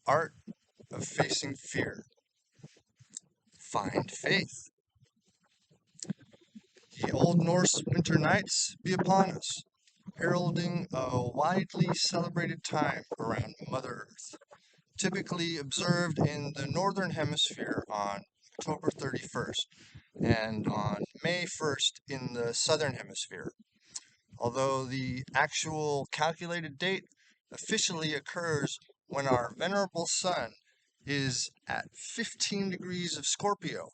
art of facing fear. Find faith. The Old Norse winter nights be upon us, heralding a widely celebrated time around Mother Earth, typically observed in the Northern Hemisphere on October 31st and on May 1st in the Southern Hemisphere, although the actual calculated date officially occurs when our venerable sun is at 15 degrees of Scorpio,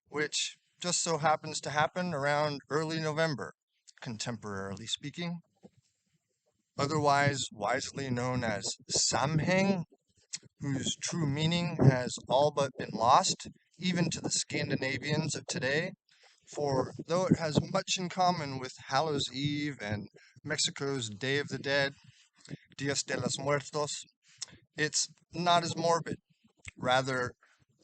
which just so happens to happen around early November, contemporarily speaking, otherwise wisely known as Samheng, whose true meaning has all but been lost, even to the Scandinavians of today. For though it has much in common with Hallows Eve and Mexico's Day of the Dead, Dias de los Muertos, it's not as morbid. Rather,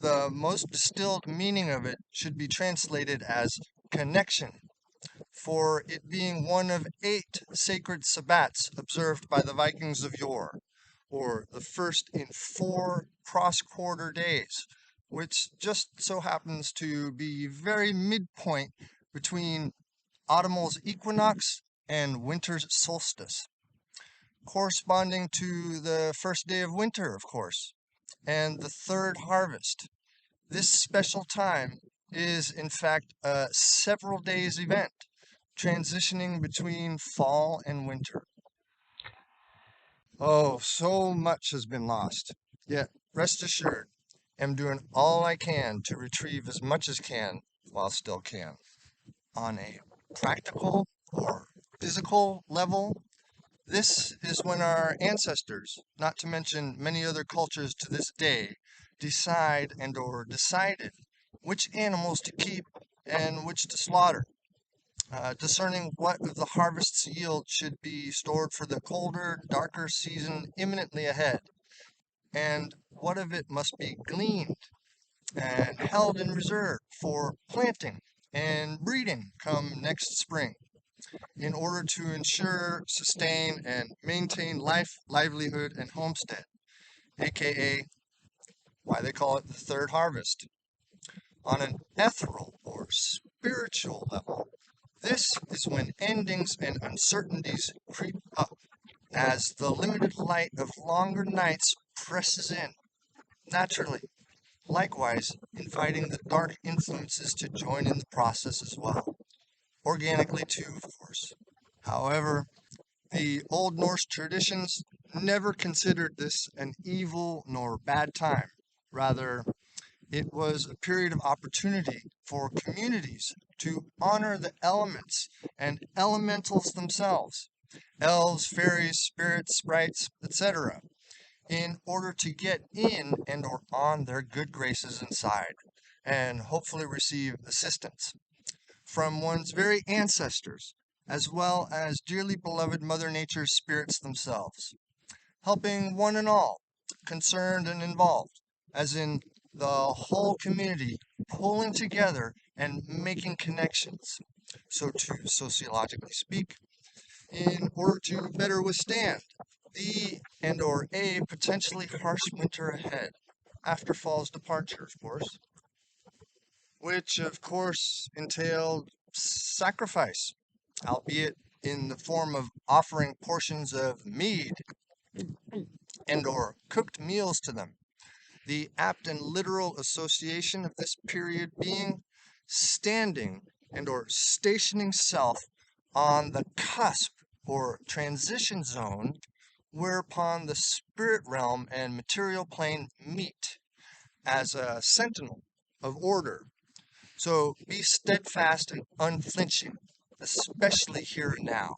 the most distilled meaning of it should be translated as connection, for it being one of 8 sacred sabbats observed by the Vikings of yore, or the first in 4 cross-quarter days, which just so happens to be very midpoint between autumnal's equinox and winter's solstice, corresponding to the first day of winter, of course, and the third harvest. This special time is, in fact, a several days event, transitioning between fall and winter. Oh, so much has been lost. Yet, rest assured, I'm doing all I can to retrieve as much as can while still can. On a practical or physical level, this is when our ancestors, not to mention many other cultures to this day, decide and or decided which animals to keep and which to slaughter, discerning what of the harvest's yield should be stored for the colder, darker season imminently ahead, and what of it must be gleaned and held in reserve for planting and breeding come next spring in order to ensure, sustain, and maintain life, livelihood, and homestead, aka why they call it the third harvest. On an ethereal or spiritual level, this is when endings and uncertainties creep up as the limited light of longer nights presses in, naturally, likewise inviting the dark influences to join in the process as well, organically too, of course. However, the Old Norse traditions never considered this an evil nor bad time. Rather, it was a period of opportunity for communities to honor the elements and elementals themselves, elves, fairies, spirits, sprites, etc., in order to get in and or on their good graces inside and hopefully receive assistance from one's very ancestors, as well as dearly beloved Mother Nature's spirits themselves, helping one and all, concerned and involved, as in the whole community pulling together and making connections, so to sociologically speak, in order to better withstand the and or a potentially harsh winter ahead, after fall's departure, of course, which of course entailed sacrifice, albeit in the form of offering portions of mead and or cooked meals to them. The apt and literal association of this period being standing and or stationing self on the cusp or transition zone whereupon the spirit realm and material plane meet as a sentinel of order. So be steadfast and unflinching, especially here and now.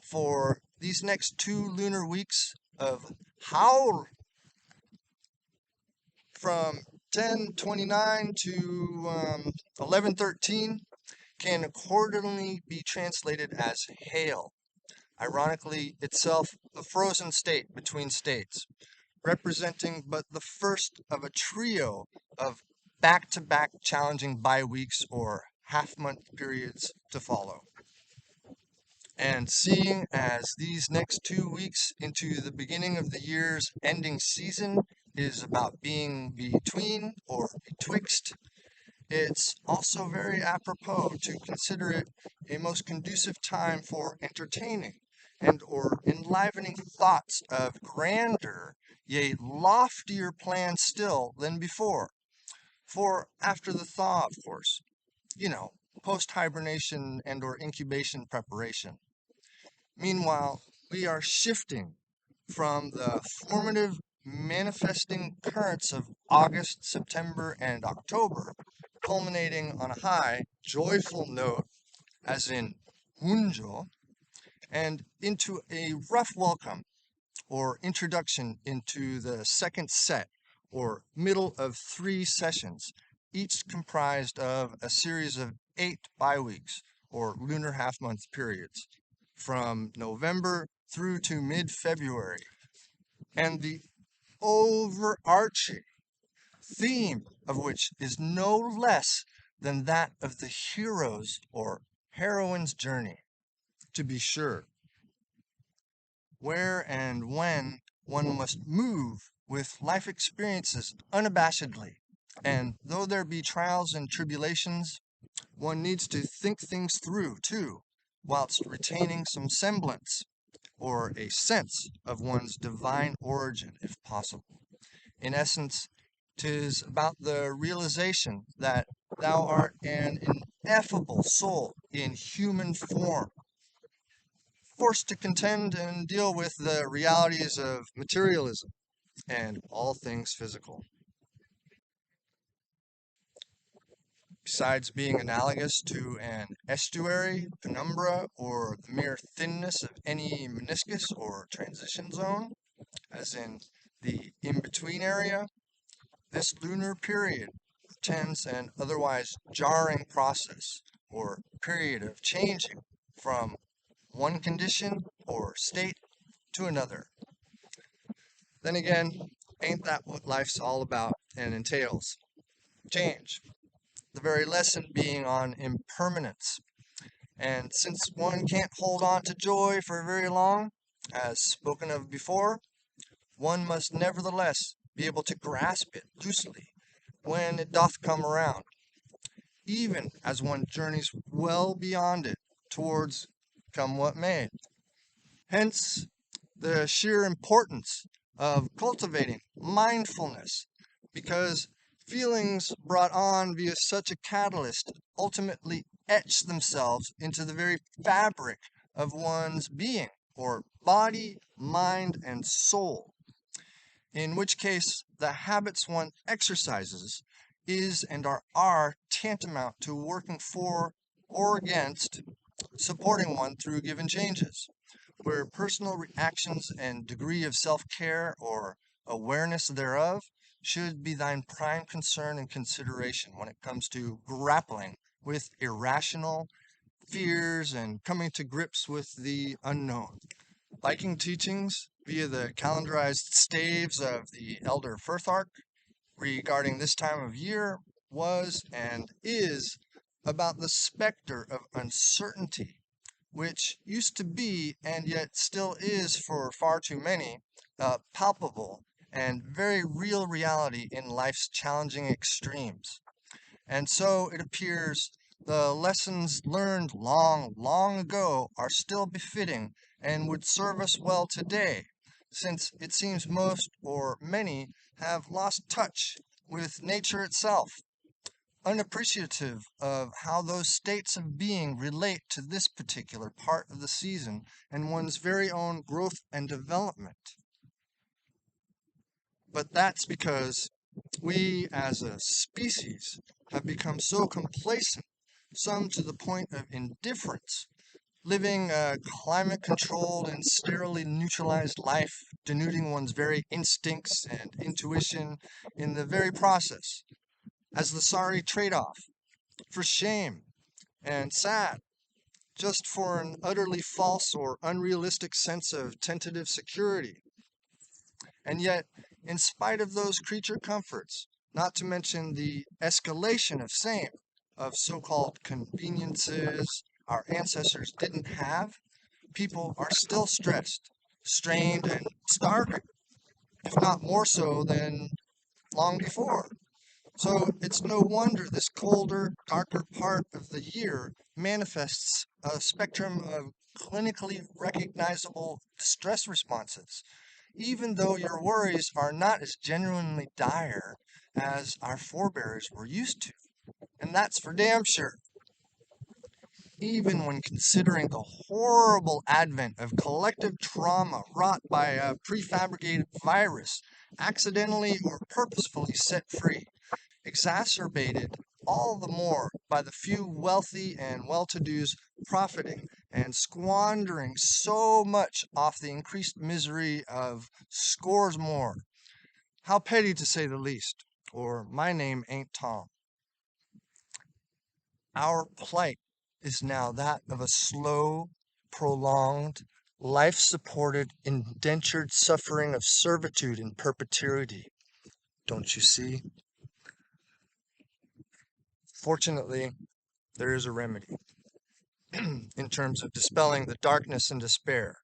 For these next 2 lunar weeks of HAGL from 1029 to 1113 can accordingly be translated as hail, ironically itself a frozen state between states, representing but the first of a trio of back-to-back challenging bye-weeks or half-month periods to follow. And seeing as these next 2 weeks into the beginning of the year's ending season is about being between or betwixt, it's also very apropos to consider it a most conducive time for entertaining and or enlivening thoughts of grander, yea, loftier plans still than before. For after the thaw, of course, you know, post-hibernation and or incubation preparation. Meanwhile, we are shifting from the formative manifesting currents of August, September, and October, culminating on a high, joyful note, as in Hunjo, and into a rough welcome or introduction into the second set or middle of 3 sessions, each comprised of a series of 8 bi-weeks or lunar half-month periods from November through to mid-February. And the overarching theme of which is no less than that of the hero's or heroine's journey. To be sure, where and when one must move with life experiences unabashedly. And though there be trials and tribulations, one needs to think things through too, whilst retaining some semblance or a sense of one's divine origin, if possible. In essence, 'tis about the realization that thou art an ineffable soul in human form, forced to contend and deal with the realities of materialism and all things physical. Besides being analogous to an estuary, penumbra, or the mere thinness of any meniscus or transition zone, as in the in-between area, this lunar period portends an otherwise jarring process or period of changing from one condition or state to another. Then again, ain't that what life's all about and entails? Change. The very lesson being on impermanence. And since one can't hold on to joy for very long, as spoken of before, one must nevertheless be able to grasp it loosely when it doth come around, even as one journeys well beyond it towards come what may. Hence, the sheer importance of cultivating mindfulness, because feelings brought on via such a catalyst ultimately etch themselves into the very fabric of one's being, or body, mind, and soul, in which case the habits one exercises is and are tantamount to working for or against supporting one through given changes, where personal reactions and degree of self-care or awareness thereof should be thine prime concern and consideration when it comes to grappling with irrational fears and coming to grips with the unknown. Viking teachings via the calendarized staves of the elder Firthark regarding this time of year was and is about the specter of uncertainty, which used to be and yet still is for far too many palpable and very real reality in life's challenging extremes. And so it appears the lessons learned long, long ago are still befitting and would serve us well today, since it seems most or many have lost touch with nature itself, unappreciative of how those states of being relate to this particular part of the season and one's very own growth and development. But that's because we as a species have become so complacent, some to the point of indifference, living a climate controlled and sterilely neutralized life, denuding one's very instincts and intuition in the very process, as the sorry trade off for shame and sad, just for an utterly false or unrealistic sense of tentative security. And yet, in spite of those creature comforts, not to mention the escalation of same, of so-called conveniences our ancestors didn't have, people are still stressed, strained, and starving. if not more so than long before. So it's no wonder this colder, darker part of the year manifests a spectrum of clinically recognizable stress responses, even though your worries are not as genuinely dire as our forebears were used to. And that's for damn sure. Even when considering the horrible advent of collective trauma wrought by a prefabricated virus, accidentally or purposefully set free, exacerbated all the more by the few wealthy and well-to-dos profiting and squandering so much off the increased misery of scores more. How petty to say the least, or my name ain't Tom. Our plight is now that of a slow, prolonged, life-supported, indentured suffering of servitude in perpetuity. Don't you see? Fortunately, there is a remedy in terms of dispelling the darkness and despair.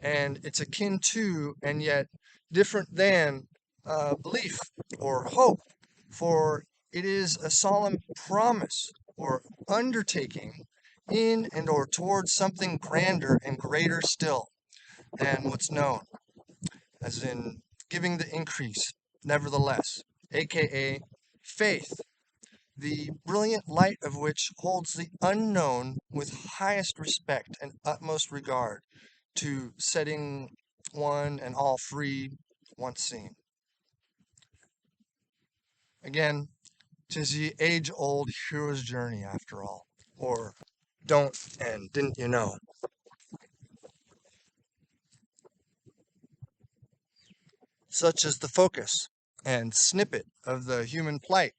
And it's akin to, and yet different than, belief or hope, for it is a solemn promise or undertaking in and or towards something grander and greater still than what's known, as in giving the increase, nevertheless, aka faith, the brilliant light of which holds the unknown with highest respect and utmost regard, to setting one and all free once seen. Again, 'tis the age-old hero's journey after all. Or don't and didn't you know? Such is the focus and snippet of the human plight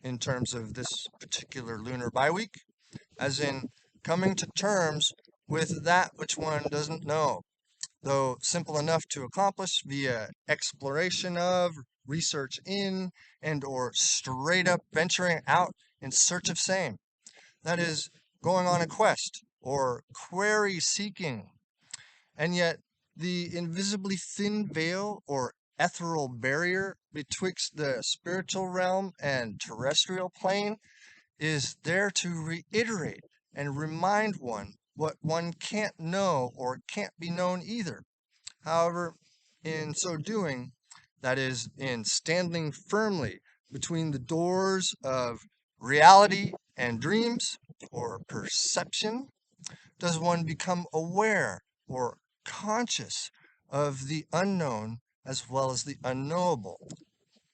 in terms of this particular lunar bye-week, as in coming to terms with that which one doesn't know, though simple enough to accomplish via exploration of, research in, and or straight up venturing out in search of same. That is, going on a quest or query seeking. And yet, the invisibly thin veil or ethereal barrier betwixt the spiritual realm and terrestrial plane is there to reiterate and remind one what one can't know or can't be known either. However, in so doing, that is, in standing firmly between the doors of reality and dreams or perception, does one become aware or conscious of the unknown as well as the unknowable.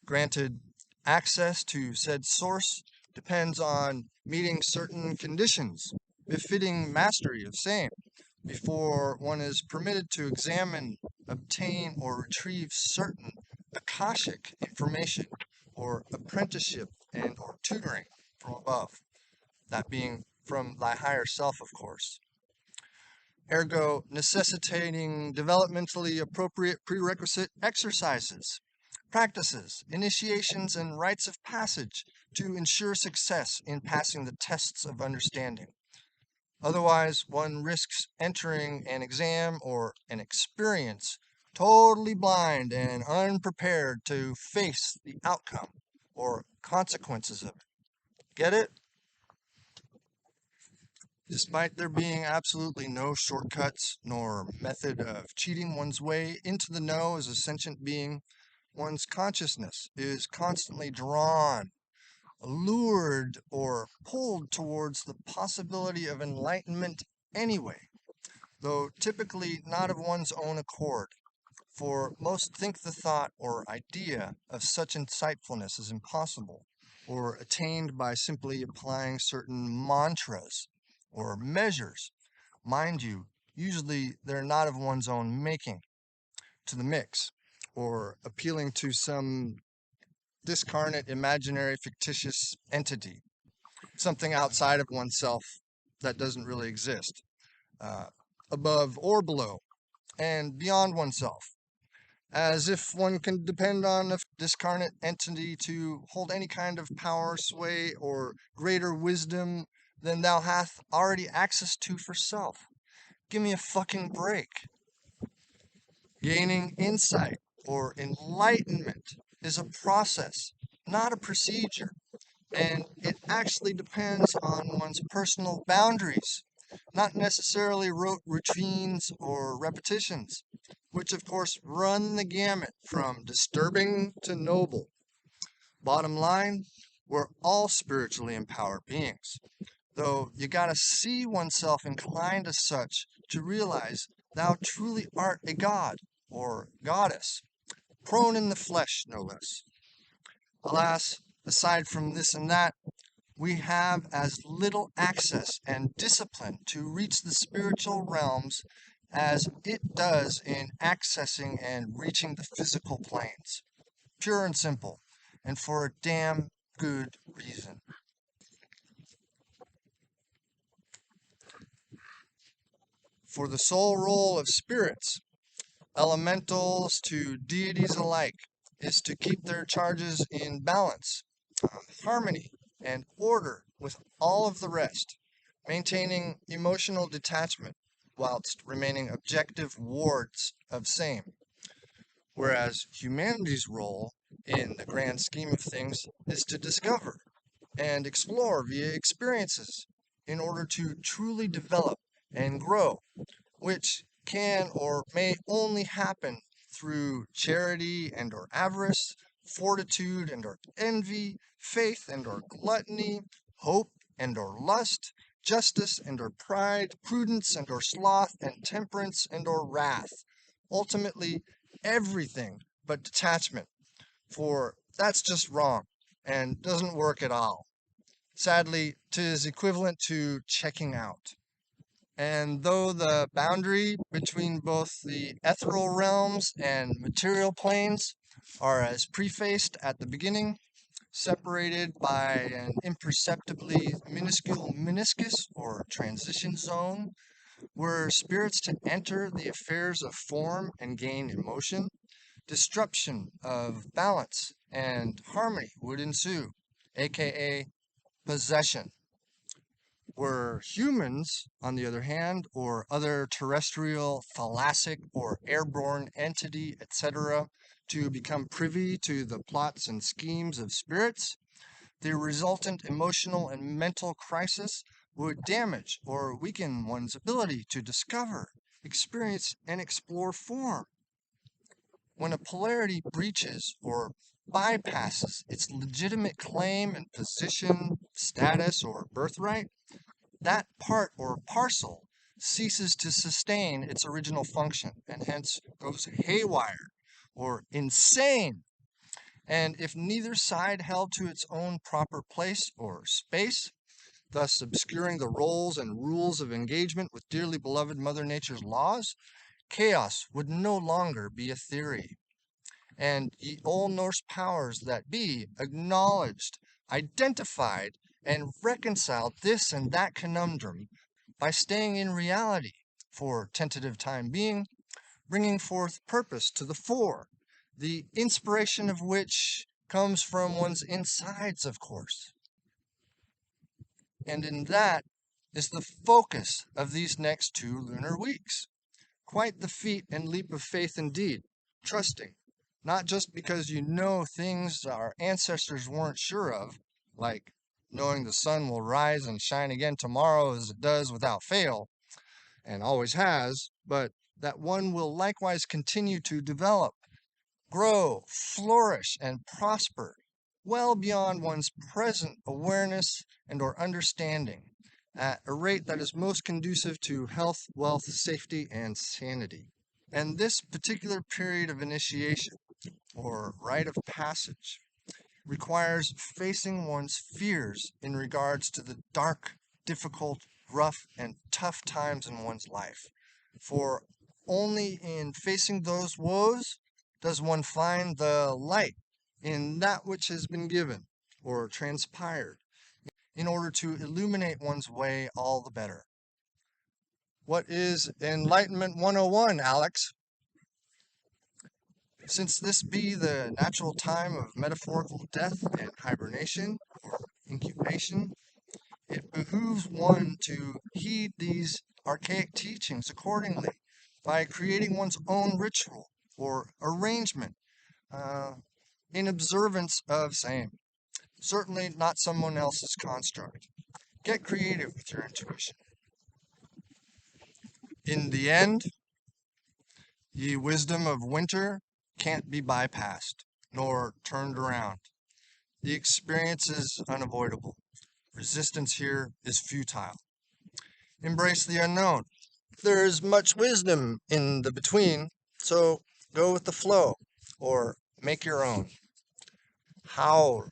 Granted, access to said source depends on meeting certain conditions befitting mastery of same before one is permitted to examine, obtain, or retrieve certain akashic information or apprenticeship and or tutoring from above, that being from thy higher self, of course. Ergo, necessitating developmentally appropriate prerequisite exercises, practices, initiations, and rites of passage to ensure success in passing the tests of understanding. Otherwise, one risks entering an exam or an experience totally blind and unprepared to face the outcome or consequences of it. Get it? Despite there being absolutely no shortcuts nor method of cheating one's way into the know as a sentient being, one's consciousness is constantly drawn, lured, or pulled towards the possibility of enlightenment anyway, though typically not of one's own accord, for most think the thought or idea of such insightfulness is impossible, or attained by simply applying certain mantras or measures. Mind you, usually they're not of one's own making, to the mix, or appealing to some discarnate, imaginary, fictitious entity, something outside of oneself that doesn't really exist, uh, above or below, and beyond oneself, as if one can depend on a discarnate entity to hold any kind of power, sway, or greater wisdom than thou hath already access to for self. Give me a fucking break. Gaining insight or enlightenment is a process, not a procedure. And it actually depends on one's personal boundaries, not necessarily rote routines or repetitions, which of course run the gamut from disturbing to noble. Bottom line, we're all spiritually empowered beings, though you gotta see oneself inclined as such to realize thou truly art a god or goddess, prone in the flesh, no less. Alas, aside from this and that, we have as little access and discipline to reach the spiritual realms as it does in accessing and reaching the physical planes. Pure and simple, and for a damn good reason. For the sole role of spirits, elementals to deities alike, is to keep their charges in balance, harmony, and order with all of the rest, maintaining emotional detachment whilst remaining objective wards of same. Whereas humanity's role, in the grand scheme of things, is to discover and explore via experiences in order to truly develop and grow, which can or may only happen through charity and or avarice, fortitude and or envy, faith and or gluttony, hope and or lust, justice and or pride, prudence and or sloth, and temperance and or wrath. Ultimately, everything but detachment, for that's just wrong and doesn't work at all. Sadly, 'tis equivalent to checking out. And though the boundary between both the ethereal realms and material planes are as prefaced at the beginning, separated by an imperceptibly minuscule meniscus or transition zone, were spirits to enter the affairs of form and gain emotion, disruption of balance and harmony would ensue, aka possession. Were humans, on the other hand, or other terrestrial, thalassic, or airborne entity, etc., to become privy to the plots and schemes of spirits, the resultant emotional and mental crisis would damage or weaken one's ability to discover, experience, and explore form. When a polarity breaches or bypasses its legitimate claim and position, status, or birthright, that part or parcel ceases to sustain its original function and hence goes haywire or insane. And if neither side held to its own proper place or space, thus obscuring the roles and rules of engagement with dearly beloved Mother Nature's laws, chaos would no longer be a theory. And ye old Norse powers that be acknowledged, identified, and reconciled this and that conundrum by staying in reality for tentative time being, bringing forth purpose to the fore, the inspiration of which comes from one's insides, of course. And in that is the focus of these next 2 lunar weeks. Quite the feat and leap of faith indeed, trusting, not just because you know things our ancestors weren't sure of, like knowing the sun will rise and shine again tomorrow as it does without fail, and always has, but that one will likewise continue to develop, grow, flourish, and prosper well beyond one's present awareness and or understanding at a rate that is most conducive to health, wealth, safety, and sanity. And this particular period of initiation, or rite of passage, requires facing one's fears in regards to the dark, difficult, rough, and tough times in one's life. For only in facing those woes does one find the light in that which has been given or transpired in order to illuminate one's way all the better. What is Enlightenment 101, Alex? Since this be the natural time of metaphorical death and hibernation or incubation, it behooves one to heed these archaic teachings accordingly by creating one's own ritual or arrangement in observance of same. Certainly not someone else's construct. Get creative with your intuition. In the end, the wisdom of winter can't be bypassed nor turned around. The experience is unavoidable. Resistance here is futile. Embrace the unknown. There is much wisdom in the between, so go with the flow or make your own. Howl